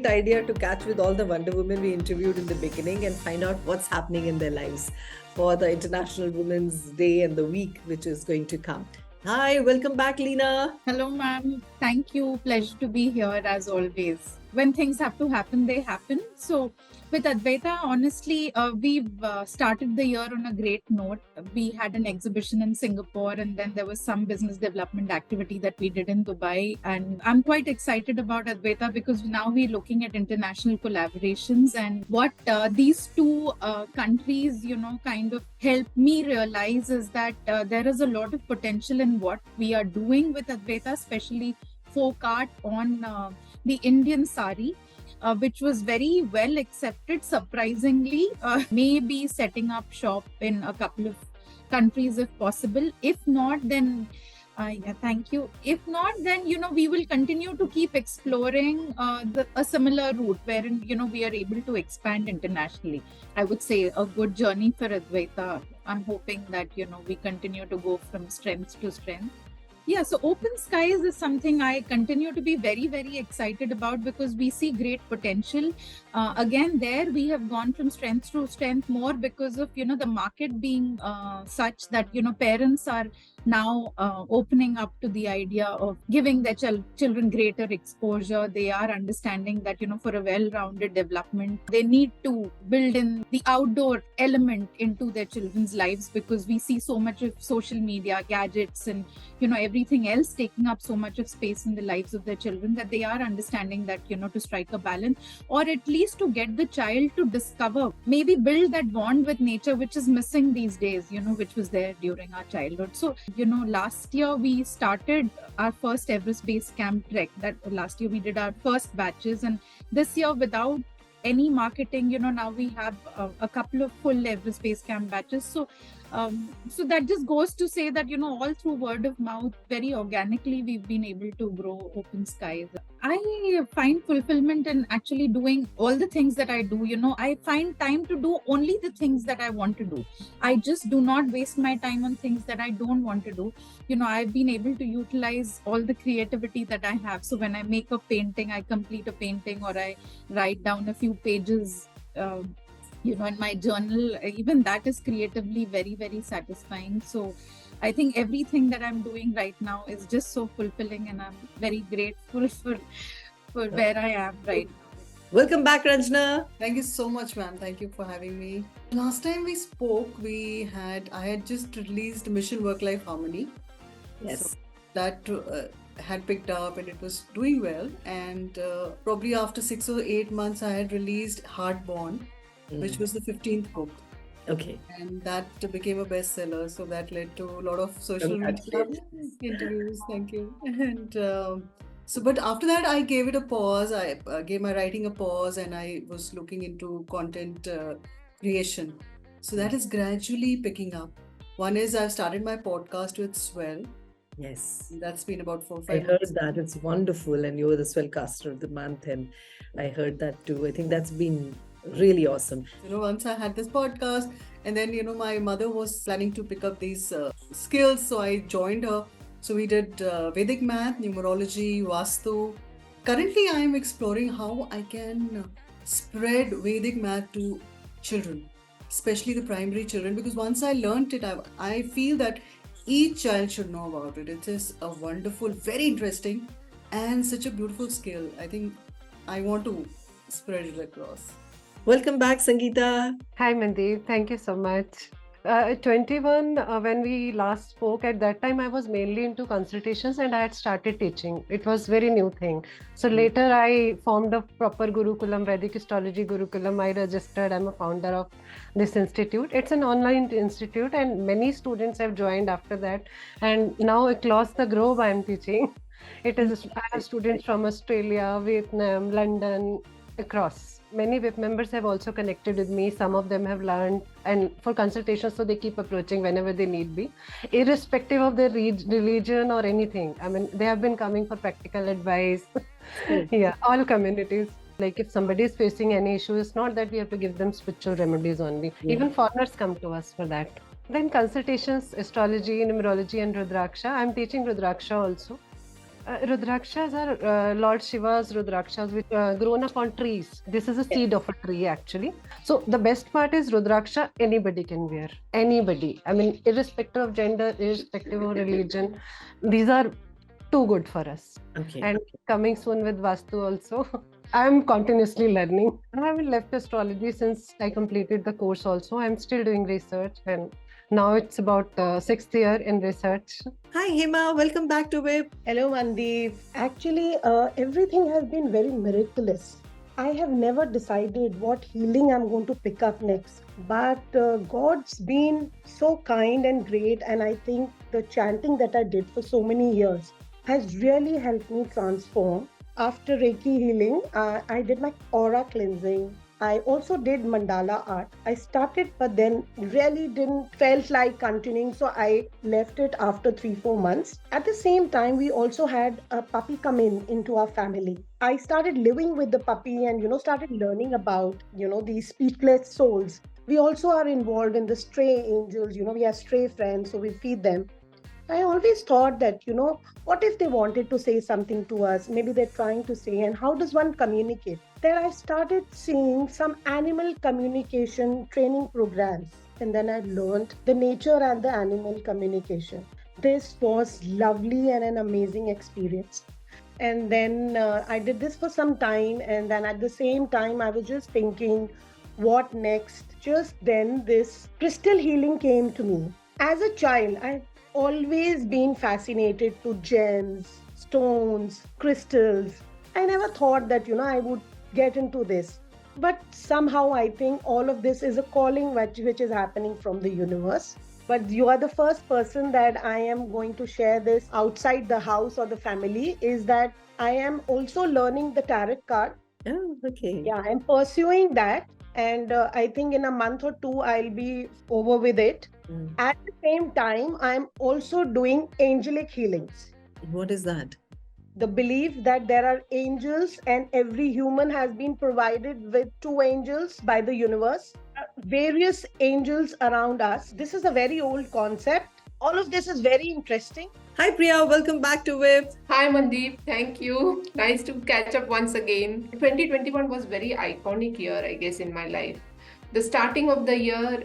great idea to catch with all the Wonder Women we interviewed in the beginning and find out what's happening in their lives for the International Women's Day and the week which is going to come. Hi, welcome back, Leena. Hello, ma'am. Thank you. Pleasure to be here as always. When things have to happen, they happen. So, with Advaita, honestly, we've started the year on a great note. We had an exhibition in Singapore, and then there was some business development activity that we did in Dubai. And I'm quite excited about Advaita because now we're looking at international collaborations and what these two countries, kind of help me realize is that there is a lot of potential in what we are doing with Advaita, especially folk art on the Indian sari, which was very well accepted, surprisingly. Maybe setting up shop in a couple of countries if possible. If not, then thank you. If not, then we will continue to keep exploring a similar route wherein we are able to expand internationally. I would say a good journey for Advaita. I'm hoping that we continue to go from strength to strength. Yeah, so Open Skiez is something I continue to be very, very excited about because we see great potential. Again, there we have gone from strength to strength more because of, the market being such that, parents are now opening up to the idea of giving their children greater exposure. They are understanding that, for a well-rounded development, they need to build in the outdoor element into their children's lives because we see so much of social media, gadgets, and, everything else taking up so much of space in the lives of their children that they are understanding that, to strike a balance or at least to get the child to discover, maybe build that bond with nature, which is missing these days, which was there during our childhood. So, last year we started our first Everest Base Camp trek. That last year we did our first batches, and this year without any marketing, now we have a couple of full Everest Base Camp batches. So that just goes to say that, all through word of mouth, very organically, we've been able to grow Open Skiez. I find fulfillment in actually doing all the things that I do. I find time to do only the things that I want to do. I just do not waste my time on things that I don't want to do. I've been able to utilize all the creativity that I have. So when I make a painting, I complete a painting or I write down a few pages, in my journal. Even that is creatively very, very satisfying. So I think everything that I'm doing right now is just so fulfilling, and I'm very grateful for where I am right now. Welcome back, Ranjana. Thank you so much, ma'am. Thank you for having me. Last time we spoke, I had just released Mission Work-Life Harmony. Yes. So that had picked up and it was doing well. And probably after 6 or 8 months, I had released Heartborn, which was the 15th book. Okay. And that became a bestseller. So that led to a lot of social media interviews. Thank you. And but after that, I gave it a pause. I gave my writing a pause and I was looking into content creation. So that is gradually picking up. One is I've started my podcast with Swell. Yes. That's been about 4 or 5 I months. heard that. It's wonderful. And you were the Swellcaster of the month. And I heard that too. I think that's been really awesome. Once I had this podcast, and then, my mother was planning to pick up these skills. So I joined her. So we did Vedic math, numerology, Vastu. Currently, I am exploring how I can spread Vedic math to children, especially the primary children, because once I learned it, I feel that each child should know about it. It is a wonderful, very interesting, and such a beautiful skill. I think I want to spread it across. Welcome back, Sangeeta. Hi, Mandeep. Thank you so much. At 21, when we last spoke, at that time I was mainly into consultations and I had started teaching. It was very new thing. So later I formed a proper Gurukulum, Vedic Astrology Gurukulum. I registered. I'm a founder of this institute. It's an online institute and many students have joined after that. And now across the globe I'm teaching. I have students from Australia, Vietnam, London, across. Many WiP members have also connected with me. Some of them have learned and for consultations, so they keep approaching whenever they need be, irrespective of their religion or anything. I mean, they have been coming for practical advice. Yeah, all communities. Like if somebody is facing any issue, it's not that we have to give them spiritual remedies only. Yeah. Even foreigners come to us for that. Then consultations, astrology, numerology and Rudraksha. I'm teaching Rudraksha also. Rudrakshas are Lord Shiva's Rudrakshas, which grown up on trees. This is a seed of a tree, actually. So the best part is Rudraksha, anybody can wear. Anybody. I mean, irrespective of gender, irrespective of religion. These are too good for us. Okay. And coming soon with Vastu also. I'm continuously learning. I haven't left astrology since I completed the course also. I'm still doing research, and now it's about 6th year in research. Hi, Hema. Welcome back to WiP. Hello, Mandeep. Actually, everything has been very miraculous. I have never decided what healing I'm going to pick up next. But God's been so kind and great, and I think the chanting that I did for so many years has really helped me transform. After Reiki healing, I did my aura cleansing. I also did mandala art. I started, but then really didn't felt like continuing, so I left it after 3-4 months. At the same time, we also had a puppy come into our family. I started living with the puppy and started learning about these speechless souls. We also are involved in the stray angels. We have stray friends, so we feed them. I always thought that, what if they wanted to say something to us? Maybe they're trying to say, and how does one communicate? Then I started seeing some animal communication training programs. And then I learned the nature and the animal communication. This was lovely and an amazing experience. And then I did this for some time. And then at the same time, I was just thinking, what next? Just then, this crystal healing came to me. As a child, I always been fascinated to gems, stones, crystals. I never thought that, I would get into this. But somehow I think all of this is a calling which is happening from the universe. But you are the first person that I am going to share this outside the house or the family, is that I am also learning the tarot card. Oh, okay. Yeah, I'm pursuing that. And I think in a month or two, I'll be over with it. At the same time, I'm also doing angelic healings. What is that? The belief that there are angels and every human has been provided with 2 angels by the universe. Various angels around us. This is a very old concept. All of this is very interesting. Hi, Priya. Welcome back to WiP. Hi, Mandeep. Thank you. Nice to catch up once again. 2021 was very iconic year, I guess, in my life. The starting of the year,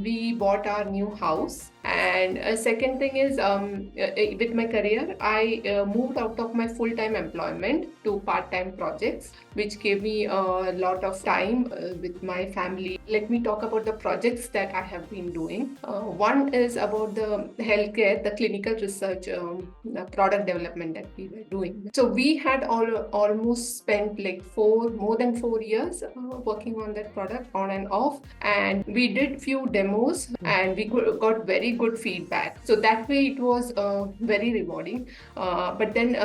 we bought our new house. And a second thing is, with my career, I moved out of my full-time employment to part-time projects, which gave me a lot of time with my family. Let me talk about the projects that I have been doing. One is about the healthcare, the clinical research, the product development that we were doing. So we had almost spent like more than 4 years working on that product on and off. And we did few demos and we got very good feedback. So that way it was very rewarding. But then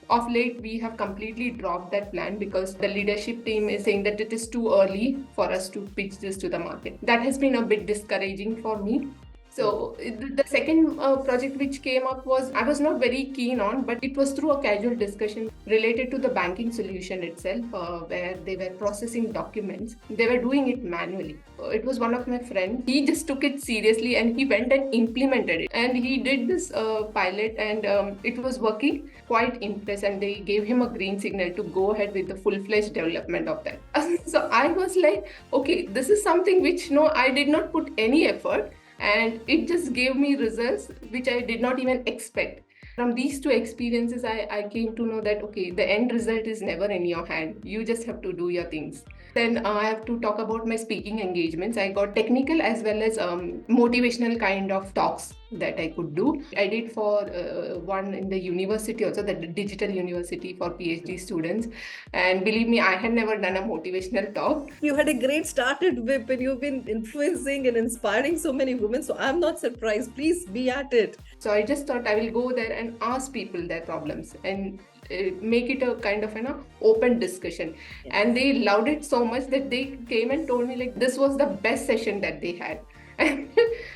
of late we have completely dropped that plan because the leadership team is saying that it is too early for us to pitch this to the market. That has been a bit discouraging for me. So the second project which came up was, I was not very keen on, but it was through a casual discussion related to the banking solution itself, where they were processing documents. They were doing it manually. It was one of my friends. He just took it seriously and he went and implemented it. And he did this pilot and it was working. Quite impressed, and they gave him a green signal to go ahead with the full-fledged development of that. So I was like, okay, this is something which I did not put any effort. And it just gave me results which I did not even expect. From these 2 experiences, I came to know that, okay, the end result is never in your hand. You just have to do your things. Then I have to talk about my speaking engagements. I got technical as well as motivational kind of talks that I could do. I did for one in the university also, the digital university for PhD students. And believe me, I had never done a motivational talk. You had a great start at WiP and you've been influencing and inspiring so many women. So I'm not surprised. Please be at it. So I just thought I will go there and ask people their problems and make it a kind of an open discussion. Yes. And they loved it so much that they came and told me like this was the best session that they had. And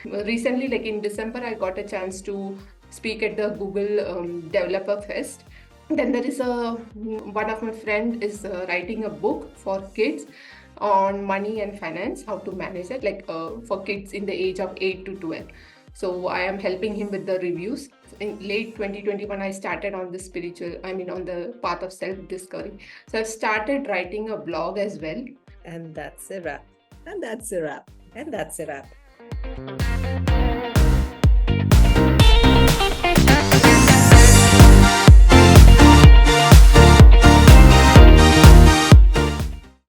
recently, like in December, I got a chance to speak at the Google Developer Fest. Then there is one of my friend is writing a book for kids on money and finance, how to manage it, like for kids in the age of 8 to 12. So I am helping him with the reviews. In late 2021, I started on the on the path of self-discovery. So I've started writing a blog as well. And that's a wrap. And that's a wrap. And that's a wrap.